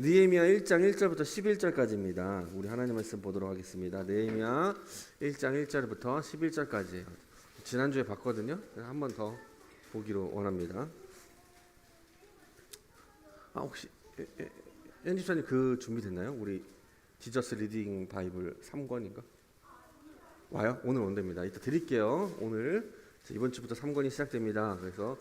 느헤미야 1장 1절부터 11절까지입니다. 우리 하나님 말씀 보도록 하겠습니다. 느헤미야 1장 1절부터 11절까지. 지난주에 봤거든요. 한 번 더 보기로 원합니다. 혹시 연집사님 그 준비됐나요? 우리 지저스 리딩 바이블 3권인가? 와요? 오늘 온답니다. 이따 드릴게요. 오늘 이번 주부터 3권이 시작됩니다. 그래서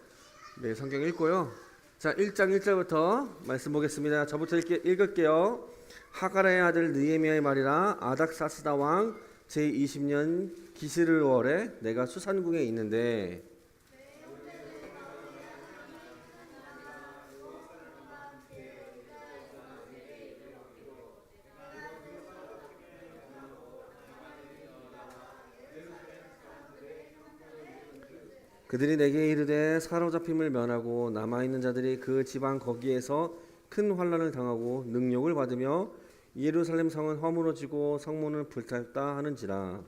매일 성경 읽고요. 자, 1장 1절부터 말씀 보겠습니다. 저부터 읽을게요. 하가라의 아들 느헤미야의 말이라. 아닥사스다 왕 제20년 기스르월에 내가 수산궁에 있는데 그들이 내게 이르되 사로잡힘을 면하고 남아있는 자들이 그 지방 거기에서 큰 환난을 당하고 능욕을 받으며 예루살렘 성은 허물어지고 성문은 불탔다 하는지라.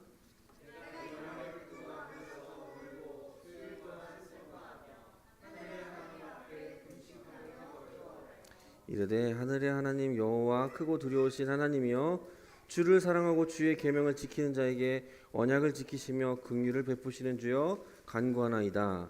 이르되 하늘의 하나님 여호와 크고 두려우신 하나님이여 주를 사랑하고 주의 계명을 지키는 자에게 언약을 지키시며 긍휼을 베푸시는 주여 간구하나이다.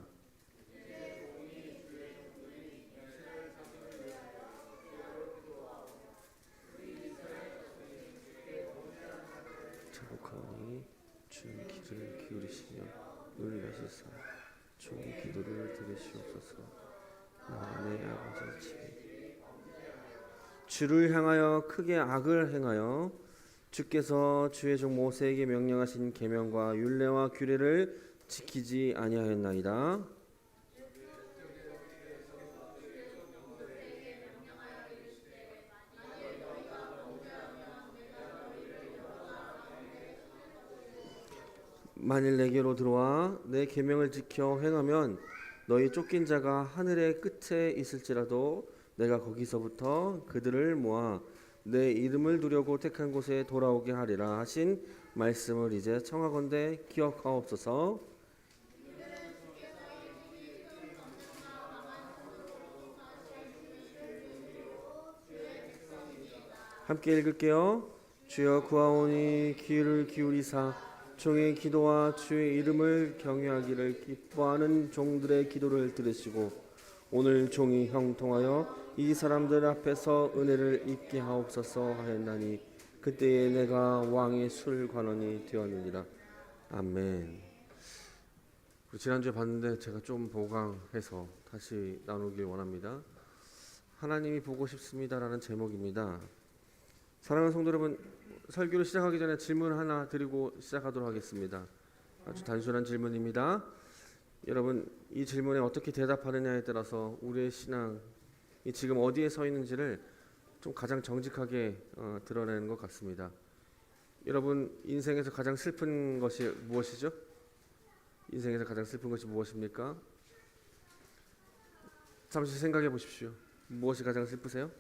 자복하오니 주의 기도를 기울이시며 눈을 여시사 좋은 기도를 들으시옵소서. 내 아버지 집에 주를 향하여 크게 악을 행하여 주께서 주의 종 모세에게 명령하신 계명과 율례와 규례를 지키지 아니하였나이다. 만일 내게로 들어와 내 계명을 지켜 행하면 너희 쫓긴 자가 하늘의 끝에 있을지라도 내가 거기서부터 그들을 모아 내 이름을 두려고 택한 곳에 돌아오게 하리라 하신 말씀을 이제 청하건대 기억하옵소서. 함께 읽을게요. 주여 구하오니 귀를 기울이사 종의 기도와 주의 이름을 경외하기를 기뻐하는 종들의 기도를 들으시고 오늘 종이 형통하여 이 사람들 앞에서 은혜를 입게 하옵소서 하였나니 그때에 내가 왕의 술관원이 되었느니라. 아멘. 지난주에 봤는데 제가 좀 보강해서 다시 나누길 원합니다. 하나님이 보고 싶습니다라는 제목입니다. 사랑하는 성도 여러분, 설교를 시작하기 전에 질문 하나 드리고 시작하도록 하겠습니다. 아주 단순한 질문입니다. 여러분, 이 질문에 어떻게 대답하느냐에 따라서 우리의 신앙이 지금 어디에 서 있는지를 좀 가장 정직하게 드러내는 것 같습니다. 여러분, 인생에서 가장 슬픈 것이 무엇이죠? 인생에서 가장 슬픈 것이 무엇입니까? 잠시 생각해 보십시오. 무엇이 가장 슬프세요?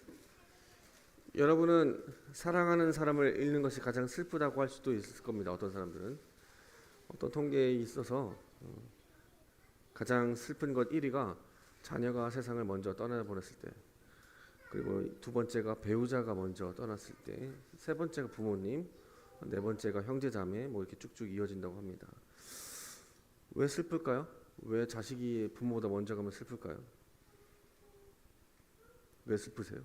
여러분은 사랑하는 사람을 잃는 것이 가장 슬프다고 할 수도 있을 겁니다. 어떤 사람들은. 어떤 통계에 있어서 가장 슬픈 것 1위가 자녀가 세상을 먼저 떠나보냈을 때, 그리고 두 번째가 배우자가 먼저 떠났을 때, 세 번째가 부모님, 네 번째가 형제자매, 뭐 이렇게 쭉쭉 이어진다고 합니다. 왜 슬플까요? 왜 자식이 부모보다 먼저 가면 슬플까요? 왜 슬프세요?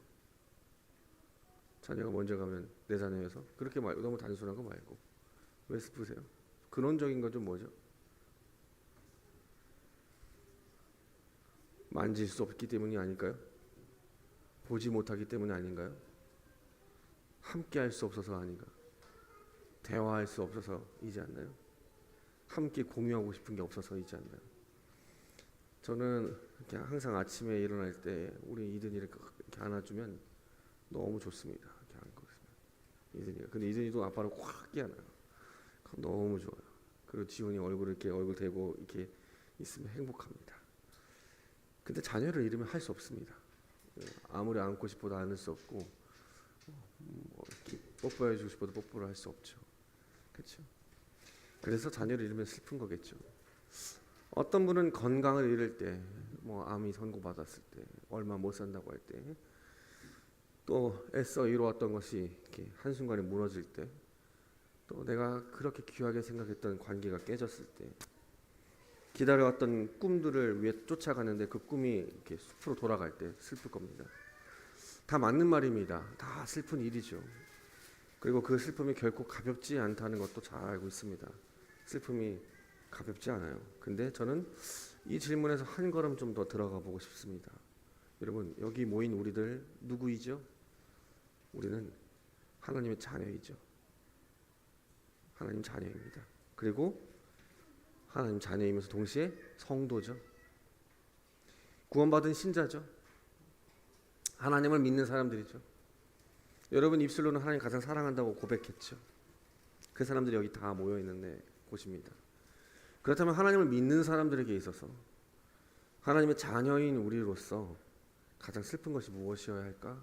자녀가 먼저 가면 내 자녀여서? 그렇게 말고 너무 단순한 거 말고 왜 슬프세요? 근원적인 건 좀 뭐죠? 만질 수 없기 때문이 아닐까요? 보지 못하기 때문이 아닌가요? 함께 할 수 없어서 아닌가? 대화할 수 없어서이지 않나요? 함께 공유하고 싶은 게 없어서이지 않나요? 저는 이렇게 항상 아침에 일어날 때 우리 이든이를 이렇게 안아주면 너무 좋습니다. 이렇게 안고 있으면 이든이가. 근데 이든이도 아빠를 확 깨안아요. 너무 좋아요. 그리고 지훈이 얼굴 대고 이렇게 있으면 행복합니다. 근데 자녀를 잃으면 할 수 없습니다. 아무리 안고 싶어도 안을 수 없고, 이렇게 뽀뽀해주고 싶어도 뽀뽀를 할 수 없죠. 그렇죠? 그래서 자녀를 잃으면 슬픈 거겠죠. 어떤 분은 건강을 잃을 때, 암이 선고받았을 때, 얼마 못 산다고 할 때, 또 애써 이루었던 것이 이렇게 한순간에 무너질 때, 또 내가 그렇게 귀하게 생각했던 관계가 깨졌을 때, 기다려왔던 꿈들을 위해 쫓아가는데 그 꿈이 이렇게 숲으로 돌아갈 때 슬플 겁니다. 다 맞는 말입니다. 다 슬픈 일이죠. 그리고 그 슬픔이 결코 가볍지 않다는 것도 잘 알고 있습니다. 슬픔이 가볍지 않아요. 근데 저는 이 질문에서 한 걸음 좀 더 들어가 보고 싶습니다. 여러분, 여기 모인 우리들 누구이죠? 우리는 하나님의 자녀이죠. 하나님 자녀입니다. 그리고 하나님 자녀이면서 동시에 성도죠. 구원받은 신자죠. 하나님을 믿는 사람들이죠. 여러분 입술로는 하나님 가장 사랑한다고 고백했죠. 그 사람들이 여기 다 모여 있는데 곳입니다. 그렇다면 하나님을 믿는 사람들에게 있어서 하나님의 자녀인 우리로서 가장 슬픈 것이 무엇이어야 할까?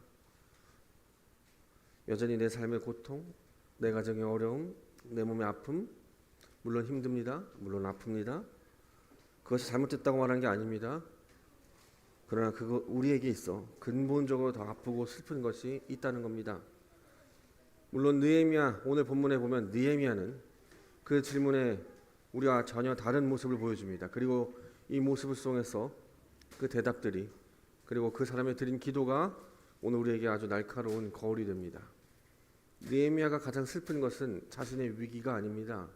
여전히 내 삶의 고통, 내 가정의 어려움, 내 몸의 아픔, 물론 힘듭니다. 물론 아픕니다. 그것이 잘못됐다고 말하는 게 아닙니다. 그러나 그거 우리에게 있어 근본적으로 더 아프고 슬픈 것이 있다는 겁니다. 물론 느헤미야, 오늘 본문에 보면 느헤미야는 그 질문에 우리와 전혀 다른 모습을 보여줍니다. 그리고 이 모습을 통해서 그 대답들이, 그리고 그 사람의 드린 기도가 오늘 우리에게 아주 날카로운 거울이 됩니다. 느헤미야가 가장 슬픈 것은 자신의 위기가 아닙니다.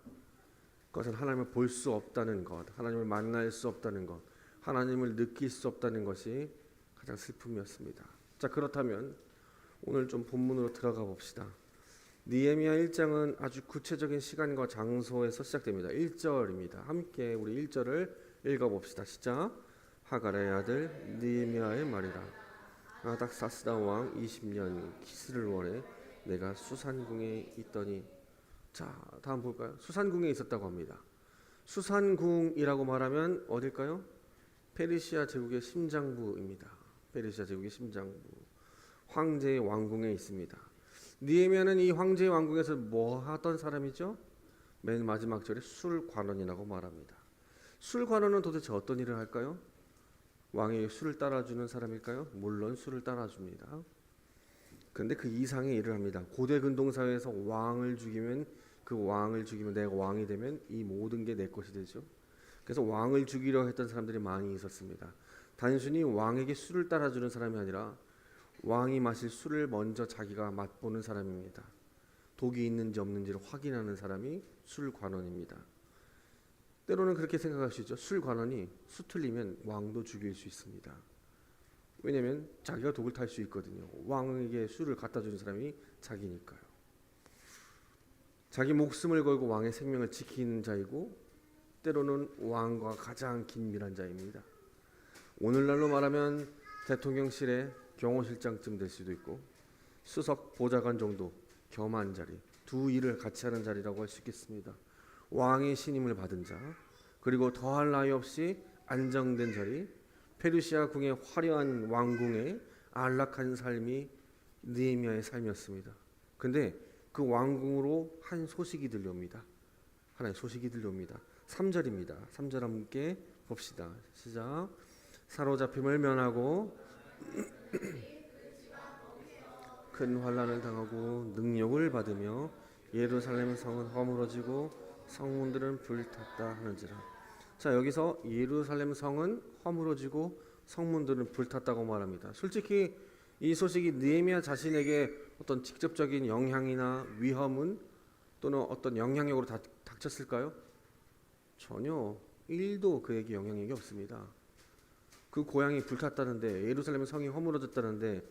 그것은 하나님을 볼 수 없다는 것, 하나님을 만날 수 없다는 것, 하나님을 느낄 수 없다는 것이 가장 슬픔이었습니다. 자, 그렇다면 오늘 좀 본문으로 들어가 봅시다. 느헤미야 1장은 아주 구체적인 시간과 장소에서 시작됩니다. 1절입니다. 함께 우리 1절을 읽어봅시다. 시작. 하갈의 아들 느헤미야의 말이라. 아닥사스다 왕 20년 기스를월에 내가 수산궁에 있더니. 자, 다음 볼까요? 수산궁에 있었다고 합니다. 수산궁이라고 말하면 어딜까요? 페르시아 제국의 심장부입니다. 페르시아 제국의 심장부, 황제의 왕궁에 있습니다. 느헤미야는 이 황제의 왕궁에서 뭐 하던 사람이죠? 맨 마지막 절에 술관원이라고 말합니다. 술관원은 도대체 어떤 일을 할까요? 왕에게 술을 따라주는 사람일까요? 물론 술을 따라줍니다. 그런데 그 이상의 일을 합니다. 고대 근동사회에서 왕을 죽이면, 그 왕을 죽이면 내가 왕이 되면 이 모든 게 내 것이 되죠. 그래서 왕을 죽이려 했던 사람들이 많이 있었습니다. 단순히 왕에게 술을 따라주는 사람이 아니라 왕이 마실 술을 먼저 자기가 맛보는 사람입니다. 독이 있는지 없는지를 확인하는 사람이 술관원입니다. 때로는 그렇게 생각할 수 있죠. 술관원이 수틀리면 왕도 죽일 수 있습니다. 왜냐하면 자기가 독을 탈 수 있거든요. 왕에게 술을 갖다 주는 사람이 자기니까요. 자기 목숨을 걸고 왕의 생명을 지키는 자이고, 때로는 왕과 가장 긴밀한 자입니다. 오늘날로 말하면 대통령실의 경호실장쯤 될 수도 있고, 수석 보좌관 정도 겸한 자리, 두 일을 같이 하는 자리라고 할 수 있겠습니다. 왕의 신임을 받은 자, 그리고 더할 나위 없이 안정된 자리, 페르시아 궁의 화려한 왕궁에 안락한 삶이 느헤미야의 삶이었습니다. 근데 그 왕궁으로 한 소식이 들려옵니다. 하나의 소식이 들려옵니다. 3절입니다. 3절 함께 봅시다. 시작. 사로잡힘을 면하고 큰 환난을 당하고 능력을 받으며 예루살렘 성은 허물어지고 성문들은 불탔다 하는지라. 자, 여기서 예루살렘 성은 허물어지고 성문들은 불탔다고 말합니다. 솔직히 이 소식이 느헤미야 자신에게 어떤 직접적인 영향이나 위험은 또는 어떤 영향력으로 닥쳤을까요? 전혀 1도 그에게 영향력이 없습니다. 그 고향이 불탔다는데, 예루살렘 성이 허물어졌다는데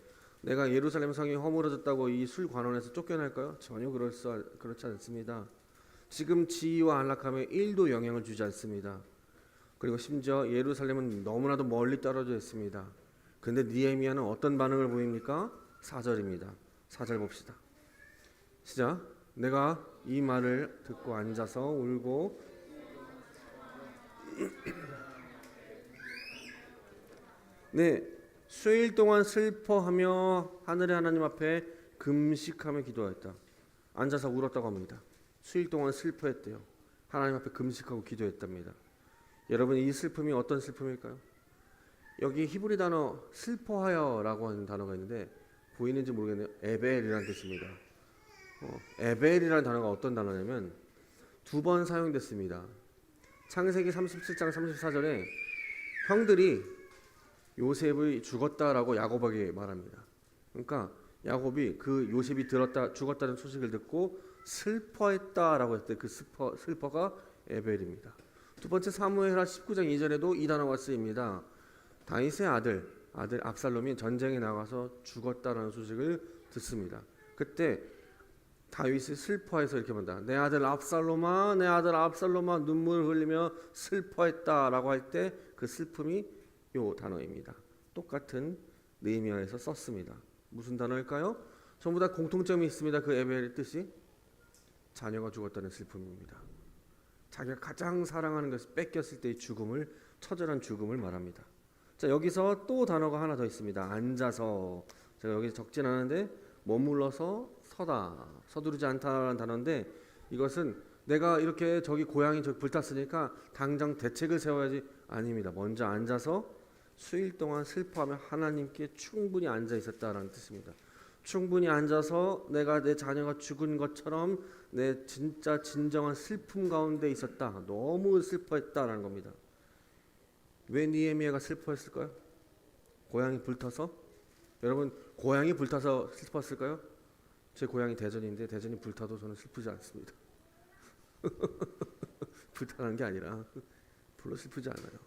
내가 예루살렘 성이 허물어졌다고 이 술관원에서 쫓겨날까요? 전혀 그렇지 않습니다. 지금 지위와 안락함에 1도 영향을 주지 않습니다. 그리고 심지어 예루살렘은 너무나도 멀리 떨어져 있습니다. 그런데 느헤미야는 어떤 반응을 보입니까? 4절입니다. 4절 봅시다. 시작. 내가 이 말을 듣고 앉아서 울고 네, 수일 동안 슬퍼하며 하늘의 하나님 앞에 금식하며 기도하였다. 앉아서 울었다고 합니다. 수일 동안 슬퍼했대요. 하나님 앞에 금식하고 기도했답니다. 여러분, 이 슬픔이 어떤 슬픔일까요? 여기 히브리 단어 슬퍼하여라고 하는 단어가 있는데 보이는지 모르겠네요. 에벨이라는 뜻입니다. 에벨이라는 단어가 어떤 단어냐면 두 번 사용됐습니다. 창세기 37장 34절에 형들이 요셉이 죽었다라고 야곱에게 말합니다. 그러니까 야곱이 그 요셉이 죽었다는 소식을 듣고 슬퍼했다라고 했을 때 그 슬퍼가 에벨입니다. 두 번째 사무엘하 19장 2절에도 이 단어가 쓰입니다. 다윗의 아들 압살롬이 전쟁에 나가서 죽었다라는 소식을 듣습니다. 그때 다윗이 슬퍼해서 이렇게 말한다. 내 아들 압살롬아, 내 아들 압살롬아, 눈물을 흘리며 슬퍼했다라고 할 때 그 슬픔이 요 단어입니다. 똑같은 느헤미야에서 썼습니다. 무슨 단어일까요? 전부 다 공통점이 있습니다. 그 에벨의 뜻이 자녀가 죽었다는 슬픔입니다. 자기가 가장 사랑하는 것을 뺏겼을 때의 죽음을, 처절한 죽음을 말합니다. 자, 여기서 또 단어가 하나 더 있습니다. 앉아서. 제가 여기 적진 않은데 머물러서 서다, 서두르지 않다라는 단어인데, 이것은 내가 이렇게 저기 고양이 저기 불탔으니까 당장 대책을 세워야지, 아닙니다. 먼저 앉아서 수일 동안 슬퍼하며 하나님께 충분히 앉아 있었다라는 뜻입니다. 충분히 앉아서 내가 내 자녀가 죽은 것처럼 내 진짜 진정한 슬픔 가운데 있었다. 너무 슬퍼했다라는 겁니다. 왜 느헤미야가 슬퍼했을까요? 고향이 불타서? 여러분, 고향이 불타서 슬펐을까요? 제 고향이 대전인데 대전이 불타도 저는 슬프지 않습니다. 불타는 게 아니라 별로 슬프지 않아요.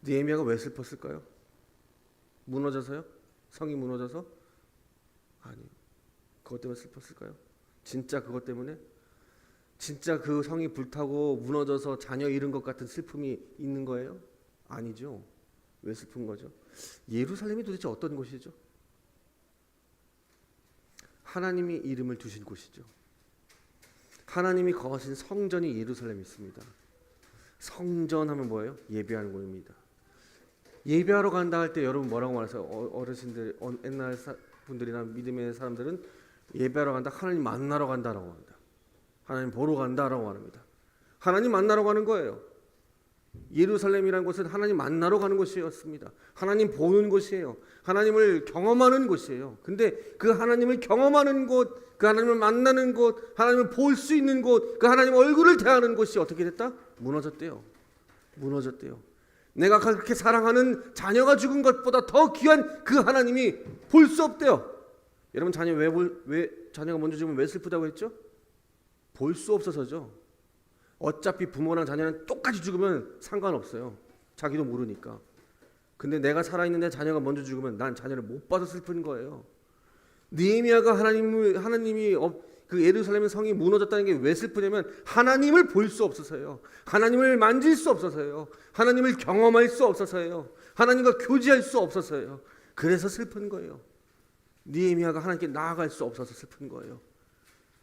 느헤미야가 왜 슬펐을까요? 무너져서요? 성이 무너져서? 아니, 그것 때문에 슬펐을까요? 진짜 그것 때문에? 진짜 그 성이 불타고 무너져서 자녀 잃은 것 같은 슬픔이 있는 거예요? 아니죠. 왜 슬픈 거죠? 예루살렘이 도대체 어떤 곳이죠? 하나님이 이름을 두신 곳이죠. 하나님이 거하신 성전이 예루살렘에 있습니다. 성전 하면 뭐예요? 예배하는 곳입니다. 예배하러 간다 할 때 여러분 뭐라고 말하세요? 어르신들, 옛날 분들이나 믿음의 사람들은 예배하러 간다, 하나님 만나러 간다라고 합니다. 하나님 보러 간다라고 말합니다. 하나님 만나러 가는 거예요. 예루살렘이라는 곳은 하나님 만나러 가는 곳이었습니다. 하나님 보는 곳이에요. 하나님을 경험하는 곳이에요. 근데 그 하나님을 경험하는 곳, 그 하나님을 만나는 곳, 하나님을 볼 수 있는 곳, 그 하나님 얼굴을 대하는 곳이 어떻게 됐다? 무너졌대요. 무너졌대요. 내가 그렇게 사랑하는 자녀가 죽은 것보다 더 귀한 그 하나님이 볼 수 없대요. 여러분, 자녀 왜 자녀가 먼저 죽으면 왜 슬프다고 했죠? 볼 수 없어서죠. 어차피 부모랑 자녀는 똑같이 죽으면 상관없어요. 자기도 모르니까. 근데 내가 살아있는데 자녀가 먼저 죽으면 난 자녀를 못 봐서 슬픈 거예요. 느헤미야가 하나님이 그 예루살렘의 성이 무너졌다는 게 왜 슬프냐면 하나님을 볼 수 없어서요. 하나님을 만질 수 없어서요. 하나님을 경험할 수 없어서요. 하나님과 교제할 수 없어서요. 그래서 슬픈 거예요. 느헤미야가 하나님께 나아갈 수 없어서 슬픈 거예요.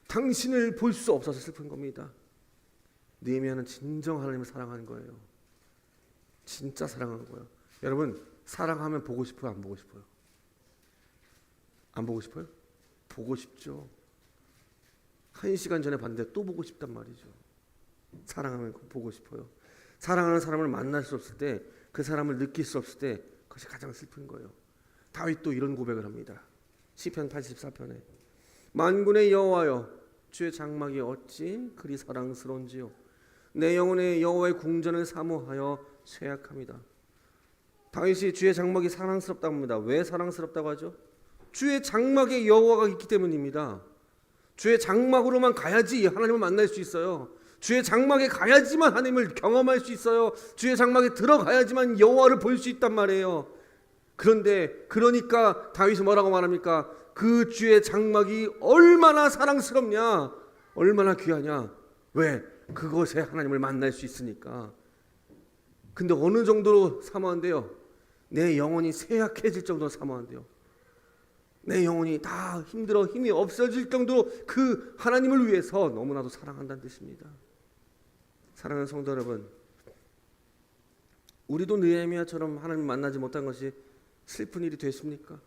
당신을 볼 수 없어서 슬픈 겁니다. 느헤미야는 진정 하나님을 사랑하는 거예요. 진짜 사랑하는 거예요. 여러분, 사랑하면 보고 싶어요? 안 보고 싶어요? 안 보고 싶어요? 보고 싶죠. 1시간 전에 봤는데 또 보고 싶단 말이죠. 사랑하면 보고 싶어요. 사랑하는 사람을 만날 수 없을 때, 그 사람을 느낄 수 없을 때 그것이 가장 슬픈 거예요. 다윗도 이런 고백을 합니다. 시편 84편에 만군의 여호와여, 주의 장막이 어찌 그리 사랑스러운지요. 내 영혼의 여호와의 궁전을 사모하여 쇠약합니다. 다윗이 주의 장막이 사랑스럽다고 합니다. 왜 사랑스럽다고 하죠? 주의 장막에 여호와가 있기 때문입니다. 주의 장막으로만 가야지 하나님을 만날 수 있어요. 주의 장막에 가야지만 하나님을 경험할 수 있어요. 주의 장막에 들어가야지만 여호와를 볼 수 있단 말이에요. 그러니까 다윗이 뭐라고 말합니까? 그 주의 장막이 얼마나 사랑스럽냐, 얼마나 귀하냐. 왜? 그것에 하나님을 만날 수 있으니까. 근데 어느 정도로 사모한대요? 내 영혼이 쇠약해질 정도로 사모한대요. 내 영혼이 다 힘들어 힘이 없어질 정도로 그 하나님을 위해서 너무나도 사랑한다는 뜻입니다. 사랑하는 성도 여러분, 우리도 느헤미야처럼 하나님 만나지 못한 것이 슬픈 일이 되십니까?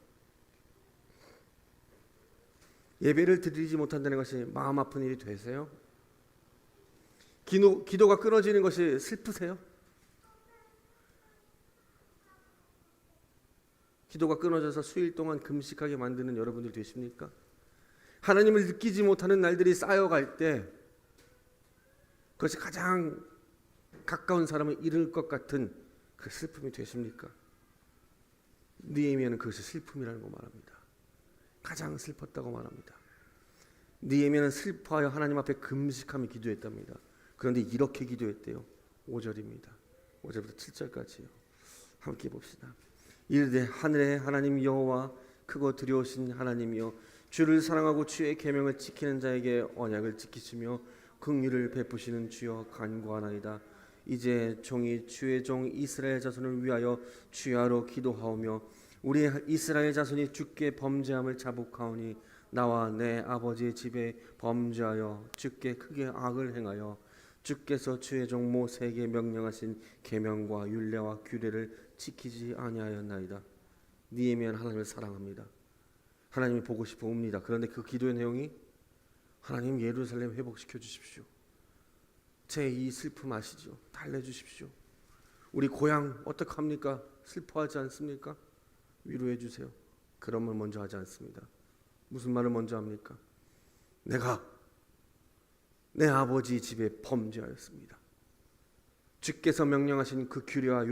예배를 드리지 못한다는 것이 마음 아픈 일이 되세요? 기도가 끊어지는 것이 슬프세요? 기도가 끊어져서 수일 동안 금식하게 만드는 여러분들 되십니까? 하나님을 느끼지 못하는 날들이 쌓여갈 때 그것이 가장 가까운 사람을 잃을 것 같은 그 슬픔이 되십니까? 느헤미야는 그것이 슬픔이라는 거 말합니다. 가장 슬펐다고 말합니다. 느헤미야는 슬퍼하여 하나님 앞에 금식하며 기도했답니다. 그런데 이렇게 기도했대요. 5절입니다. 5절부터 7절까지요. 함께 봅시다. 이르되 하늘의 하나님 여호와 크고 두려우신 하나님이여 주를 사랑하고 주의 계명을 지키는 자에게 언약을 지키시며 긍휼을 베푸시는 주여 간구하나이다. 이제 종이 주의 종 이스라엘 자손을 위하여 주야로 기도하오며 우리 이스라엘 자손이 주께 범죄함을 자복하오니 나와 내 아버지의 집에 범죄하여 주께 크게 악을 행하여 주께서 주의 종 모세에게 명령하신 계명과 율례와 규례를 지키지 아니하였나이다. 느헤미야는 하나님을 사랑합니다. 하나님이 보고 싶어 옵니다. 그런데 그 기도의 내용이 하나님 예루살렘 회복시켜 주십시오. 제 이 슬픔 아시죠? 달래주십시오. 우리 고향 어떡합니까? 슬퍼하지 않습니까? 위로해 주세요. 그런 말 먼저 하지 않습니다. 무슨 말을 먼저 합니까? 내가 내 아버지 집에 범죄하였습니다. 주께서 명령하신 그 규례와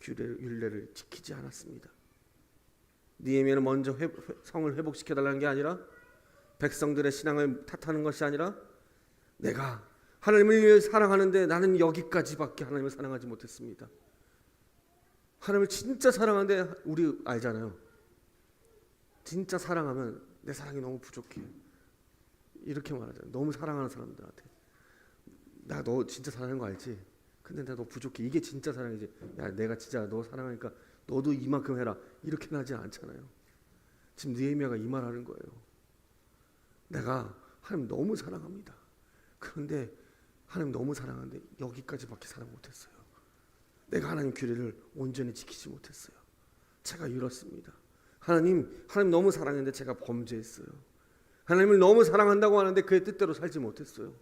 율례를 지키지 않았습니다. 느헤미야는 먼저 성을 회복시켜달라는 게 아니라 백성들의 신앙을 탓하는 것이 아니라 내가 하나님을 사랑하는데 나는 여기까지밖에 하나님을 사랑하지 못했습니다. 하나님을 진짜 사랑하는데 우리 알잖아요. 진짜 사랑하면 내 사랑이 너무 부족해. 이렇게 말하잖아요. 너무 사랑하는 사람들한테 나 너 진짜 사랑하는 거 알지? 근데 나 너 부족해. 이게 진짜 사랑이지. 야 내가 진짜 너 사랑하니까 너도 이만큼 해라. 이렇게는 하지 않잖아요. 지금 느헤미야가 이 말하는 거예요. 내가 하나님 너무 사랑합니다. 그런데 하나님 너무 사랑하는데 여기까지밖에 사랑 못했어요. 내가 하나님 규례를 온전히 지키지 못했어요. 제가 이렇습니다. 하나님 너무 사랑했는데 제가 범죄했어요. 하나님을 너무 사랑한다고 하는데 그의 뜻대로 살지 못했어요.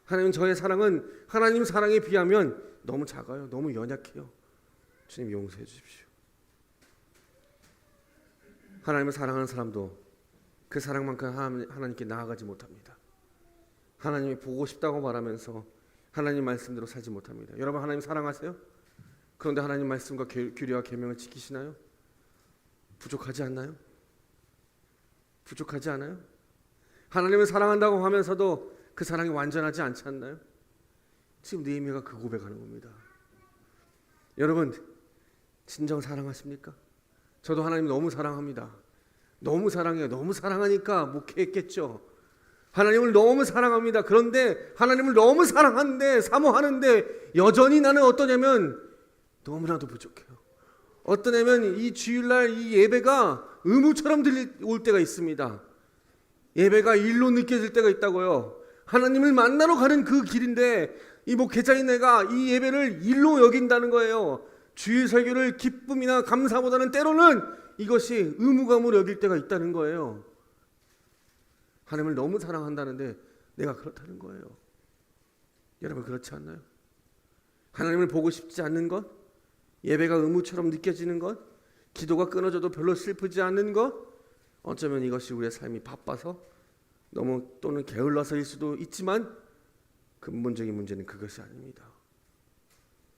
하나님 저의 사랑은 하나님 사랑에 비하면 너무 작아요. 너무 연약해요. 주님 용서해 주십시오. 하나님을 사랑하는 사람도 그 사랑만큼 하나님께 나아가지 못합니다. 하나님이 보고 싶다고 말하면서 하나님 말씀대로 살지 못합니다. 여러분 하나님 사랑하세요? 그런데 하나님 말씀과 규례와 계명을 지키시나요? 부족하지 않나요? 부족하지 않아요? 하나님을 사랑한다고 하면서도 그 사랑이 완전하지 않지 않나요? 지금 느헤미야가 그 고백하는 겁니다. 여러분 진정 사랑하십니까? 저도 하나님 너무 사랑합니다. 너무 사랑해요. 너무 사랑하니까 목회했겠죠. 하나님을 너무 사랑합니다. 그런데 하나님을 너무 사랑하는데 사모하는데 여전히 나는 어떠냐면 너무나도 부족해요. 어떠냐면 이 주일날 이 예배가 의무처럼 들려올 때가 있습니다. 예배가 일로 느껴질 때가 있다고요. 하나님을 만나러 가는 그 길인데 이 목회자인 내가 이 예배를 일로 여긴다는 거예요. 주일 설교를 기쁨이나 감사보다는 때로는 이것이 의무감으로 여길 때가 있다는 거예요. 하나님을 너무 사랑한다는데 내가 그렇다는 거예요. 여러분 그렇지 않나요? 하나님을 보고 싶지 않는 것, 예배가 의무처럼 느껴지는 것, 기도가 끊어져도 별로 슬프지 않는 것, 어쩌면 이것이 우리의 삶이 바빠서 너무 또는 게을러서일 수도 있지만 근본적인 문제는 그것이 아닙니다.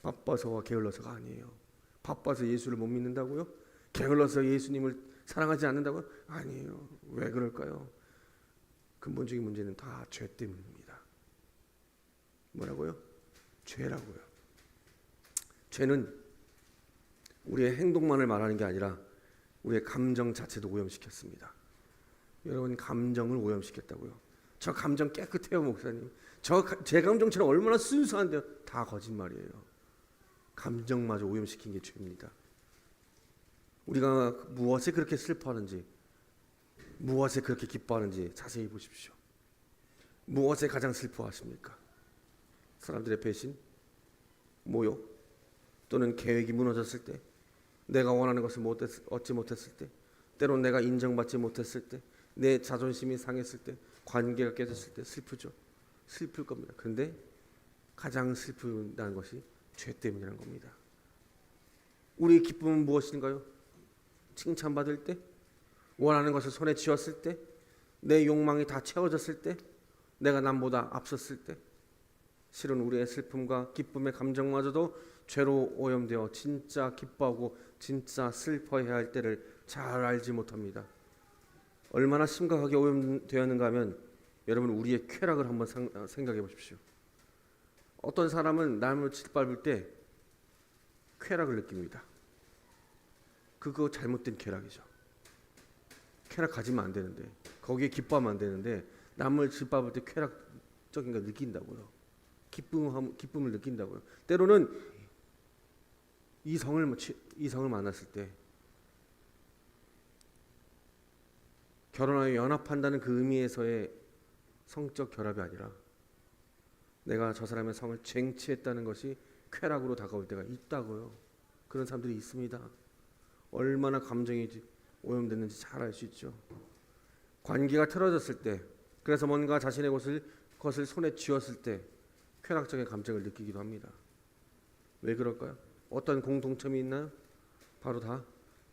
바빠서와 게을러서가 아니에요. 바빠서 예수를 못 믿는다고요? 게을러서 예수님을 사랑하지 않는다고요? 아니에요. 왜 그럴까요? 근본적인 문제는 다 죄 때문입니다. 뭐라고요? 죄라고요. 죄는 우리의 행동만을 말하는 게 아니라 우리의 감정 자체도 오염시켰습니다. 여러분 감정을 오염시켰다고요? 저 감정 깨끗해요 목사님. 제 감정처럼 얼마나 순수한데요? 다 거짓말이에요. 감정마저 오염시킨 게 죄입니다. 우리가 무엇에 그렇게 슬퍼하는지, 무엇에 그렇게 기뻐하는지 자세히 보십시오. 무엇에 가장 슬퍼하십니까? 사람들의 배신, 모욕, 또는 계획이 무너졌을 때, 내가 원하는 것을 얻지 못했을 때, 때론 내가 인정받지 못했을 때, 내 자존심이 상했을 때, 관계가 깨졌을 때 슬프죠. 슬플 겁니다. 그런데 가장 슬프다는 것이 죄 때문이라는 겁니다. 우리의 기쁨은 무엇인가요? 칭찬받을 때, 원하는 것을 손에 쥐었을 때, 내 욕망이 다 채워졌을 때, 내가 남보다 앞섰을 때, 실은 우리의 슬픔과 기쁨의 감정마저도 죄로 오염되어 진짜 기뻐하고 진짜 슬퍼해야 할 때를 잘 알지 못합니다. 얼마나 심각하게 오염되었는가 하면 여러분 우리의 쾌락을 한번 생각해 보십시오. 어떤 사람은 남을 짓밟을 때 쾌락을 느낍니다. 그거 잘못된 쾌락이죠. 쾌락 가지면 안 되는데, 거기에 기뻐하면 안 되는데 남을 짓밟을 때 쾌락적인 걸 느낀다고요. 기쁨을 느낀다고요. 때로는 이성을 만났을 때 결혼하여 연합한다는 그 의미에서의 성적 결합이 아니라 내가 저 사람의 성을 쟁취했다는 것이 쾌락으로 다가올 때가 있다고요. 그런 사람들이 있습니다. 얼마나 감정이 오염됐는지 잘 알 수 있죠. 관계가 틀어졌을 때, 그래서 뭔가 자신의 것을 손에 쥐었을 때 쾌락적인 감정을 느끼기도 합니다. 왜 그럴까요? 어떤 공통점이 있나요? 바로 다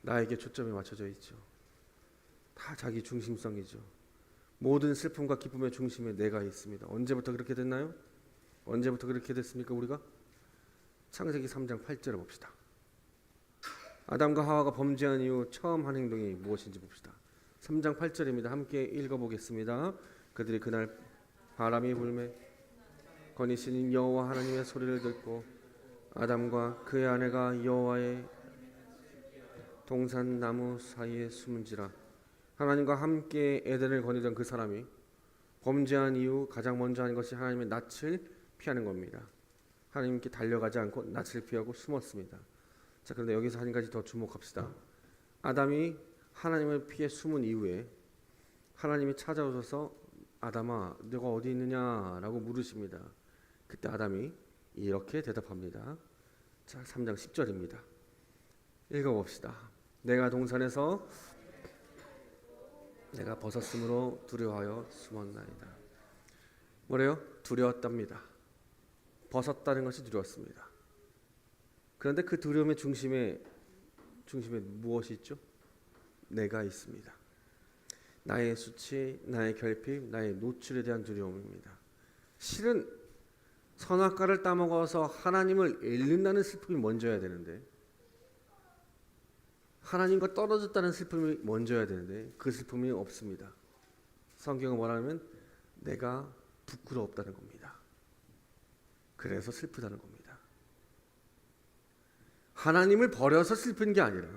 나에게 초점이 맞춰져 있죠. 다 자기 중심성이죠. 모든 슬픔과 기쁨의 중심에 내가 있습니다. 언제부터 그렇게 됐나요? 언제부터 그렇게 됐습니까? 우리가 창세기 3장 8절을 봅시다. 아담과 하와가 범죄한 이후 처음 한 행동이 무엇인지 봅시다. 3장 8절입니다. 함께 읽어보겠습니다. 그들이 그날 바람이 불매 거니시는 여호와 하나님의 소리를 듣고 아담과 그의 아내가 여호와의 동산 나무 사이에 숨은지라. 하나님과 함께 에덴을 거니던 그 사람이 범죄한 이후 가장 먼저 한 것이 하나님의 낯을 피하는 겁니다. 하나님께 달려가지 않고 낯을 피하고 숨었습니다. 자, 그런데 여기서 한 가지 더 주목합시다. 아담이 하나님을 피해 숨은 이후에 하나님이 찾아오셔서 아담아 너가 어디 있느냐라고 물으십니다. 그때 아담이 이렇게 대답합니다. 자, 3장 10절입니다. 읽어봅시다. 내가 동산에서 내가 벗었으므로 두려워하여 숨었나이다. 뭐래요? 두려웠답니다. 벗었다는 것이 두려웠습니다. 그런데 그 두려움의 중심에 무엇이 있죠? 내가 있습니다. 나의 수치, 나의 결핍, 나의 노출에 대한 두려움입니다. 실은 선악과를 따먹어서 하나님을 잃는다는 슬픔이 먼저야 되는데, 하나님과 떨어졌다는 슬픔이 먼저야 되는데 그 슬픔이 없습니다. 성경은 뭐라면 내가 부끄럽다는 겁니다. 그래서 슬프다는 겁니다. 하나님을 버려서 슬픈 게 아니라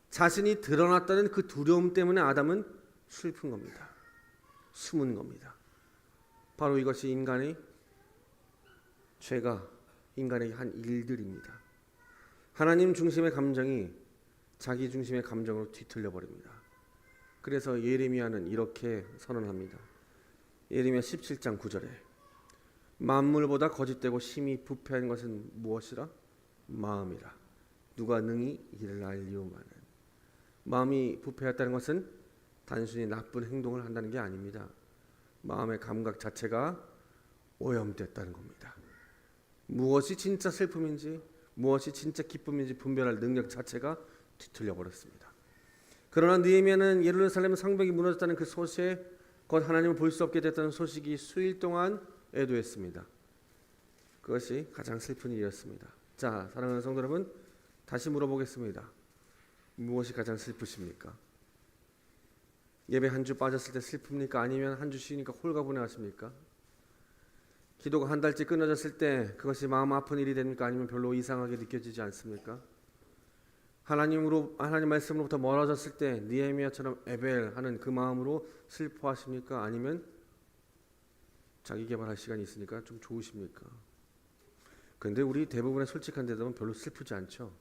자신이 드러났다는 그 두려움 때문에 아담은 슬픈 겁니다. 숨은 겁니다. 바로 이것이 죄가 인간에게 한 일들입니다. 하나님 중심의 감정이 자기 중심의 감정으로 뒤틀려 버립니다. 그래서 예레미야는 이렇게 선언합니다. 예레미야 17장 9절에 만물보다 거짓되고 심히 부패한 것은 무엇이라? 마음이라. 누가 능히 이를 알리오마는. 마음이 부패했다는 것은 단순히 나쁜 행동을 한다는 게 아닙니다. 마음의 감각 자체가 오염됐다는 겁니다. 무엇이 진짜 슬픔인지 무엇이 진짜 기쁨인지 분별할 능력 자체가 뒤틀려 버렸습니다. 그러나 느헤미야는 예루살렘 성벽이 무너졌다는 그 소식에 곧 하나님을 볼 수 없게 됐다는 소식이 수일 동안 애도했습니다. 그것이 가장 슬픈 일이었습니다. 자, 사랑하는 성도 여러분, 다시 물어보겠습니다. 무엇이 가장 슬프십니까? 예배 한 주 빠졌을 때 슬픕니까? 아니면 한 주 쉬니까 홀가분해하십니까? 기도가 한 달째 끊어졌을 때 그것이 마음 아픈 일이 됩니까? 아니면 별로 이상하게 느껴지지 않습니까? 하나님 말씀으로부터 멀어졌을 때 느헤미야처럼 에벨하는 그 마음으로 슬퍼하십니까? 아니면 자기 개발할 시간이 있으니까 좀 좋으십니까? 그런데 우리 대부분의 솔직한 대답은 별로 슬프지 않죠.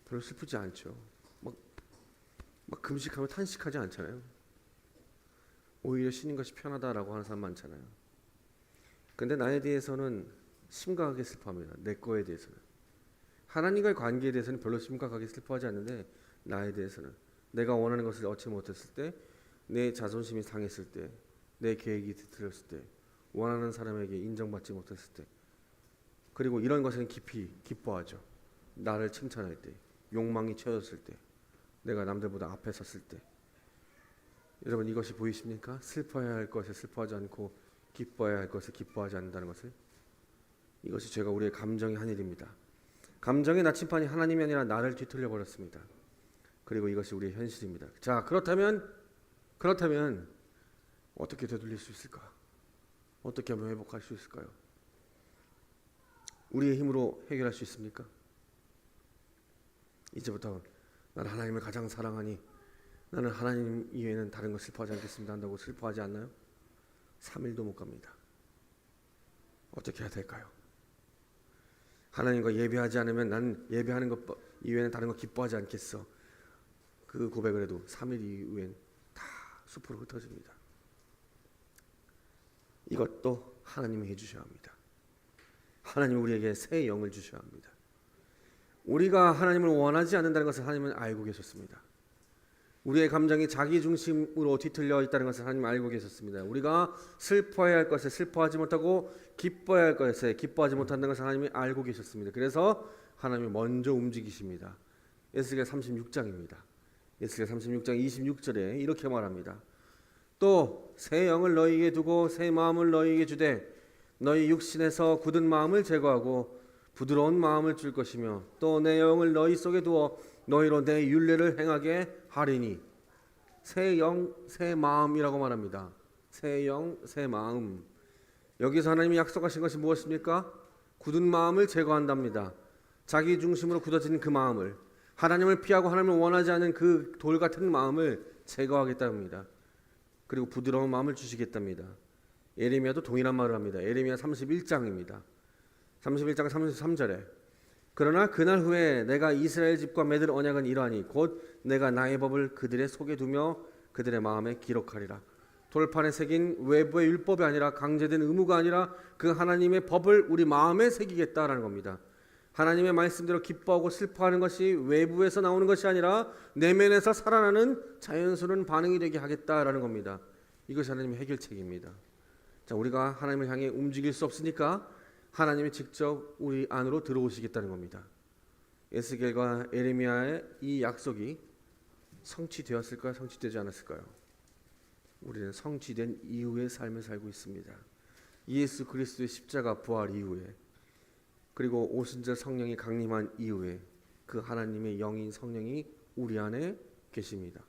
별로 슬프지 않죠. 막 금식하면 탄식하지 않잖아요. 오히려 쉬는 것이 편하다라고 하는 사람 많잖아요. 근데 나에 대해서는 심각하게 슬퍼합니다. 내 거에 대해서는. 하나님과의 관계에 대해서는 별로 심각하게 슬퍼하지 않는데 나에 대해서는 내가 원하는 것을 얻지 못했을 때, 내 자존심이 상했을 때, 내 계획이 뒤틀렸을 때, 원하는 사람에게 인정받지 못했을 때, 그리고 이런 것에는 깊이 기뻐하죠. 나를 칭찬할 때, 욕망이 채워졌을 때, 내가 남들보다 앞에 섰을 때, 여러분 이것이 보이십니까? 슬퍼해야 할 것에 슬퍼하지 않고 기뻐해야 할 것에 기뻐하지 않는다는 것을. 이것이 죄가 우리의 감정의 한 일입니다. 감정의 나침판이 하나님이 아니라 나를 뒤틀려 버렸습니다. 그리고 이것이 우리의 현실입니다. 자, 그렇다면 어떻게 되돌릴 수 있을까? 어떻게 하면 회복할 수 있을까요? 우리의 힘으로 해결할 수 있습니까? 이제부터 나는 하나님을 가장 사랑하니 나는 하나님 이외에는 다른 거 슬퍼하지 않겠습니다 한다고 슬퍼하지 않나요? 3일도 못 갑니다. 어떻게 해야 될까요? 하나님과 예배하지 않으면 난 예배하는 것 이외에는 다른 거 기뻐하지 않겠어. 그 고백을 해도 3일 이후엔 다 숲으로 흩어집니다. 이것도 하나님이 해주셔야 합니다. 하나님 우리에게 새 영을 주셔야 합니다. 우리가 하나님을 원하지 않는다는 것을 하나님은 알고 계셨습니다. 우리의 감정이 자기 중심으로 뒤틀려 있다는 것을 하나님 알고 계셨습니다. 우리가 슬퍼해야 할 것에 슬퍼하지 못하고 기뻐해야 할 것에 기뻐하지 못한다는 것을 하나님이 알고 계셨습니다. 그래서 하나님이 먼저 움직이십니다. 에스겔 36장입니다. 에스겔 36장 26절에 이렇게 말합니다. 또 새 영을 너희에게 두고 새 마음을 너희에게 주되 너희 육신에서 굳은 마음을 제거하고 부드러운 마음을 줄 것이며 또 내 영을 너희 속에 두어 너희로 내 율례를 행하게 하리니. 새 영, 새 마음이라고 말합니다. 새 영, 새 마음. 여기서 하나님이 약속하신 것이 무엇입니까? 굳은 마음을 제거한답니다. 자기 중심으로 굳어진 그 마음을, 하나님을 피하고 하나님을 원하지 않는 그 돌 같은 마음을 제거하겠답니다. 그리고 부드러운 마음을 주시겠답니다. 예레미야도 동일한 말을 합니다. 예레미야 31장입니다. 31장 33절에 그러나 그날 후에 내가 이스라엘 집과 맺을 언약은 이러하니 곧 내가 나의 법을 그들의 속에 두며 그들의 마음에 기록하리라. 돌판에 새긴 외부의 율법이 아니라 강제된 의무가 아니라 그 하나님의 법을 우리 마음에 새기겠다라는 겁니다. 하나님의 말씀대로 기뻐하고 슬퍼하는 것이 외부에서 나오는 것이 아니라 내면에서 살아나는 자연스러운 반응이 되게 하겠다라는 겁니다. 이것이 하나님의 해결책입니다. 자, 우리가 하나님을 향해 움직일 수 없으니까 하나님이 직접 우리 안으로 들어오시겠다는 겁니다. 에스겔과 예레미야의 이 약속이 성취되었을까요? 성취되지 않았을까요? 우리는 성취된 이후의 삶을 살고 있습니다. 예수 그리스도의 십자가 부활 이후에, 그리고 오순절 성령이 강림한 이후에 그 하나님의 영인 성령이 우리 안에 계십니다.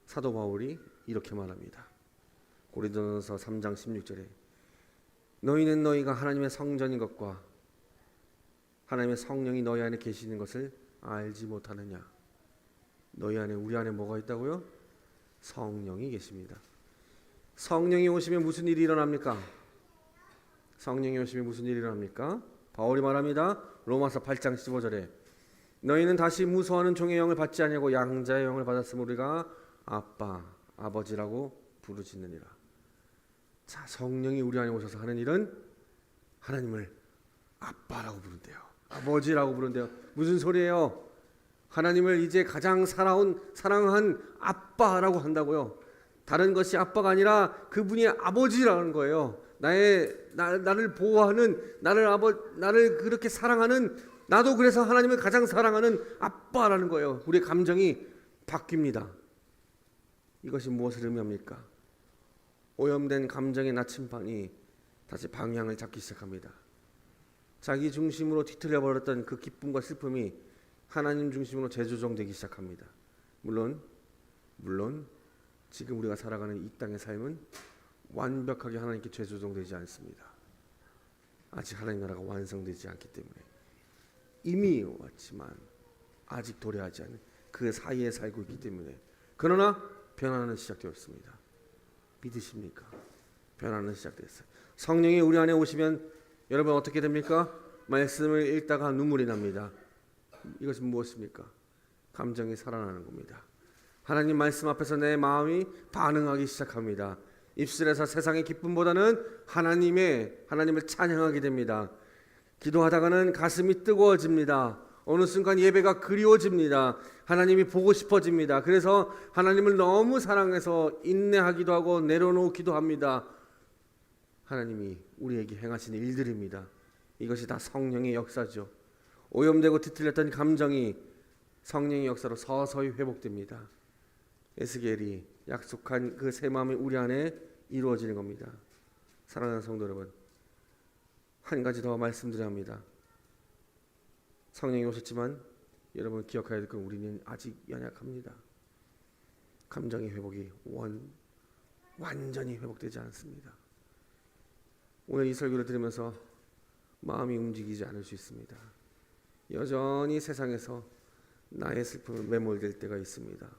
사도 바울이 이렇게 말합니다. 고린도전서 3장 16절에 너희는 너희가 하나님의 성전인 것과 하나님의 성령이 너희 안에 계시는 것을 알지 못하느냐. 너희 안에, 우리 안에 뭐가 있다고요? 성령이 계십니다. 성령이 오시면 무슨 일이 일어납니까? 성령이 오시면 무슨 일이 일어납니까? 바울이 말합니다. 로마서 8장 15절에 너희는 다시 무서워하는 종의 영을 받지 아니하고 양자의 영을 받았으므로 우리가 아빠, 아버지라고 부르짖느니라. 자, 성령이 우리 안에 오셔서 하는 일은 하나님을 아빠라고 부른대요. 아버지라고 부른대요. 무슨 소리예요? 하나님을 이제 가장 사랑한 아빠라고 한다고요. 다른 것이 아빠가 아니라 그분이 아버지라는 거예요. 나를 보호하는, 나를 그렇게 사랑하는, 나도 그래서 하나님을 가장 사랑하는 아빠라는 거예요. 우리의 감정이 바뀝니다. 이것이 무엇을 의미합니까? 오염된 감정의 나침반이 다시 방향을 잡기 시작합니다. 자기 중심으로 뒤틀려 버렸던 그 기쁨과 슬픔이 하나님 중심으로 재조정되기 시작합니다. 물론 지금 우리가 살아가는 이 땅의 삶은 완벽하게 하나님께 재조정되지 않습니다. 아직 하나님 나라가 완성되지 않기 때문에 이미 왔지만 아직 도래하지 않은 그 사이에 살고 있기 때문에, 그러나 변화는 시작되었습니다. 믿으십니까? 변화는 시작됐어요. 성령이 우리 안에 오시면 여러분 어떻게 됩니까? 말씀을 읽다가 눈물이 납니다. 이것은 무엇입니까? 감정이 살아나는 겁니다. 하나님 말씀 앞에서 내 마음이 반응하기 시작합니다. 입술에서 세상의 기쁨보다는 하나님을 찬양하게 됩니다. 기도하다가는 가슴이 뜨거워집니다. 어느 순간 예배가 그리워집니다. 하나님이 보고 싶어집니다. 그래서 하나님을 너무 사랑해서 인내하기도 하고 내려놓기도 합니다. 하나님이 우리에게 행하시는 일들입니다. 이것이 다 성령의 역사죠. 오염되고 뒤틀렸던 감정이 성령의 역사로 서서히 회복됩니다. 에스겔이 약속한 그 새 마음이 우리 안에 이루어지는 겁니다. 사랑하는 성도 여러분, 한 가지 더 말씀드려야 합니다. 성령이 오셨지만 여러분 기억해야 될 건 우리는 아직 연약합니다. 감정의 회복이 완전히 회복되지 않습니다. 오늘 이 설교를 들으면서 마음이 움직이지 않을 수 있습니다. 여전히 세상에서 나의 슬픔을 매몰될 때가 있습니다.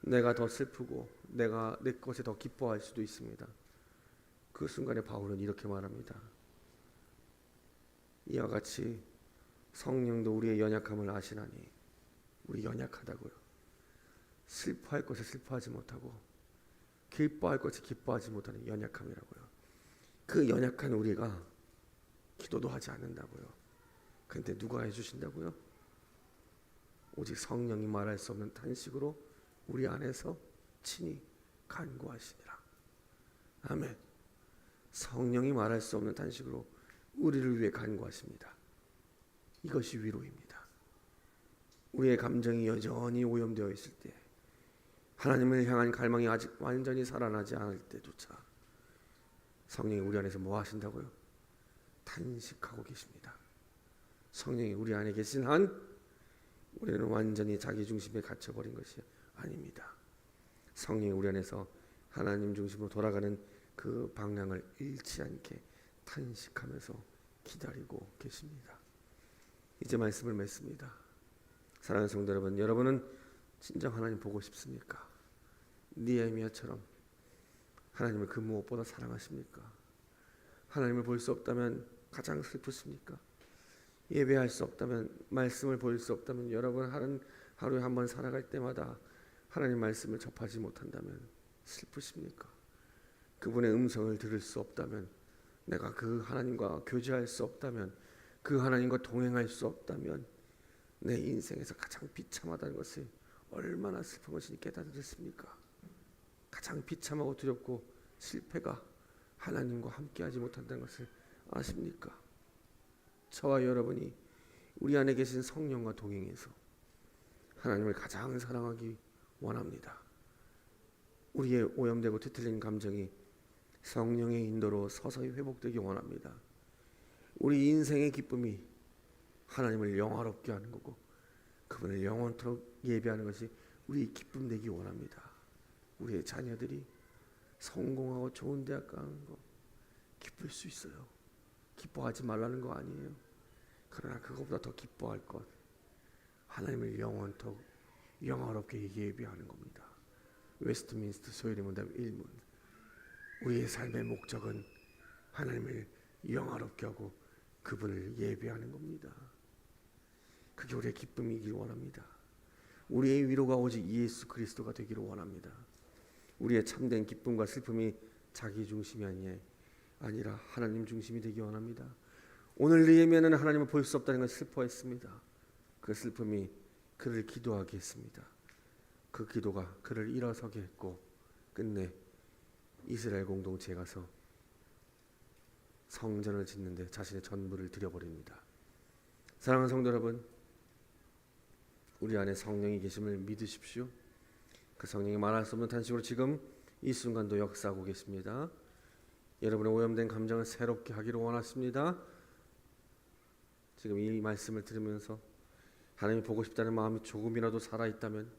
내가 더 슬프고 내가 내 것에 더 기뻐할 수도 있습니다. 그 순간에 바울은 이렇게 말합니다. 이와 같이 성령도 우리의 연약함을 아시나니, 우리 연약하다고요. 슬퍼할 것에 슬퍼하지 못하고 기뻐할 것에 기뻐하지 못하는 연약함이라고요. 그 연약한 우리가 기도도 하지 않는다고요. 그런데 누가 해주신다고요? 오직 성령이 말할 수 없는 탄식으로 우리 안에서 친히 간구하시니라. 아멘. 성령이 말할 수 없는 탄식으로 우리를 위해 간구하십니다. 이것이 위로입니다. 우리의 감정이 여전히 오염되어 있을 때, 하나님을 향한 갈망이 아직 완전히 살아나지 않을 때조차 성령이 우리 안에서 뭐 하신다고요? 탄식하고 계십니다. 성령이 우리 안에 계신 한 우리는 완전히 자기 중심에 갇혀버린 것이 아닙니다. 성령이 우리 안에서 하나님 중심으로 돌아가는 그 방향을 잃지 않게 탄식하면서 기다리고 계십니다. 이제 말씀을 맺습니다. 사랑하는 성도 여러분, 여러분은 진정 하나님 보고 싶습니까? 느헤미야처럼 하나님을 그 무엇보다 사랑하십니까? 하나님을 볼 수 없다면 가장 슬프십니까? 예배할 수 없다면, 말씀을 볼 수 없다면, 여러분 하루에 한 번 살아갈 때마다 하나님 말씀을 접하지 못한다면 슬프십니까? 그분의 음성을 들을 수 없다면, 내가 그 하나님과 교제할 수 없다면, 그 하나님과 동행할 수 없다면 내 인생에서 가장 비참하다는 것을 얼마나 슬픈 것인지 깨달으셨습니까? 가장 비참하고 두렵고 실패가 하나님과 함께하지 못한다는 것을 아십니까? 저와 여러분이 우리 안에 계신 성령과 동행해서 하나님을 가장 사랑하기 원합니다. 우리의 오염되고 뒤틀린 감정이 성령의 인도로 서서히 회복되기 원합니다. 우리 인생의 기쁨이 하나님을 영화롭게 하는 거고 그분을 영원토록 예배하는 것이 우리 기쁨 되기 원합니다. 우리의 자녀들이 성공하고 좋은 대학 가는 거 기쁠 수 있어요. 기뻐하지 말라는 거 아니에요. 그러나 그것보다 더 기뻐할 것, 하나님을 영원토록 영화롭게 예배하는 겁니다. 웨스트민스터 소요리 문답 1문. 우리의 삶의 목적은 하나님을 영화롭게 하고 그분을 예배하는 겁니다. 그게 우리의 기쁨이길 원합니다. 우리의 위로가 오직 예수 그리스도가 되기를 원합니다. 우리의 참된 기쁨과 슬픔이 자기 중심이 아니라 하나님 중심이 되기 원합니다. 오늘 느헤미야는 하나님을 볼 수 없다는 걸 슬퍼했습니다. 그 슬픔이 그를 기도하게 했습니다. 그 기도가 그를 일어서게 했고 끝내 이스라엘 공동체에 가서 성전을 짓는데 자신의 전부를 드려버립니다. 사랑하는 성도 여러분, 우리 안에 성령이 계심을 믿으십시오. 그 성령이 말할 수 없는 탄식으로 지금 이 순간도 역사하고 계십니다. 여러분의 오염된 감정을 새롭게 하기를 원하십니다. 지금 이 말씀을 들으면서 하나님이 보고 싶다는 마음이 조금이라도 살아있다면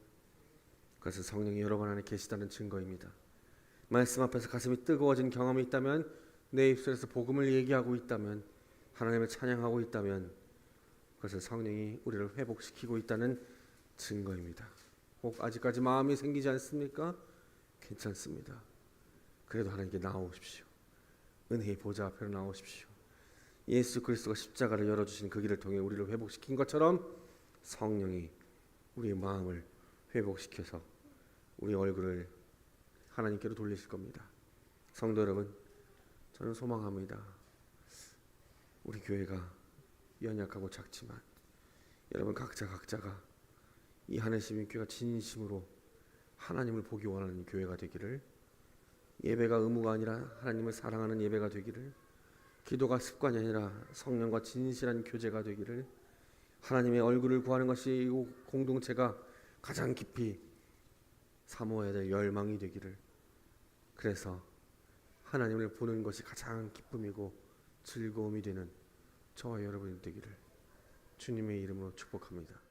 그것은 성령이 여러분 안에 계시다는 증거입니다. 말씀 앞에서 가슴이 뜨거워진 경험이 있다면, 내 입술에서 복음을 얘기하고 있다면, 하나님을 찬양하고 있다면 그것은 성령이 우리를 회복시키고 있다는 증거입니다. 혹 아직까지 마음이 생기지 않습니까? 괜찮습니다. 그래도 하나님께 나오십시오. 은혜의 보좌 앞으로 나오십시오. 예수 그리스도가 십자가를 열어주신 그 길을 통해 우리를 회복시킨 것처럼 성령이 우리의 마음을 회복시켜서 우리 얼굴을 하나님께로 돌리실 겁니다. 성도 여러분, 저는 소망합니다. 우리 교회가 연약하고 작지만 여러분 각자가 이 하늘시민교회가 진심으로 하나님을 보기 원하는 교회가 되기를, 예배가 의무가 아니라 하나님을 사랑하는 예배가 되기를, 기도가 습관이 아니라 성령과 진실한 교제가 되기를, 하나님의 얼굴을 구하는 것이 이 공동체가 가장 깊이 사모해야 될 열망이 되기를, 그래서 하나님을 보는 것이 가장 기쁨이고 즐거움이 되는 저와 여러분이 되기를 주님의 이름으로 축복합니다.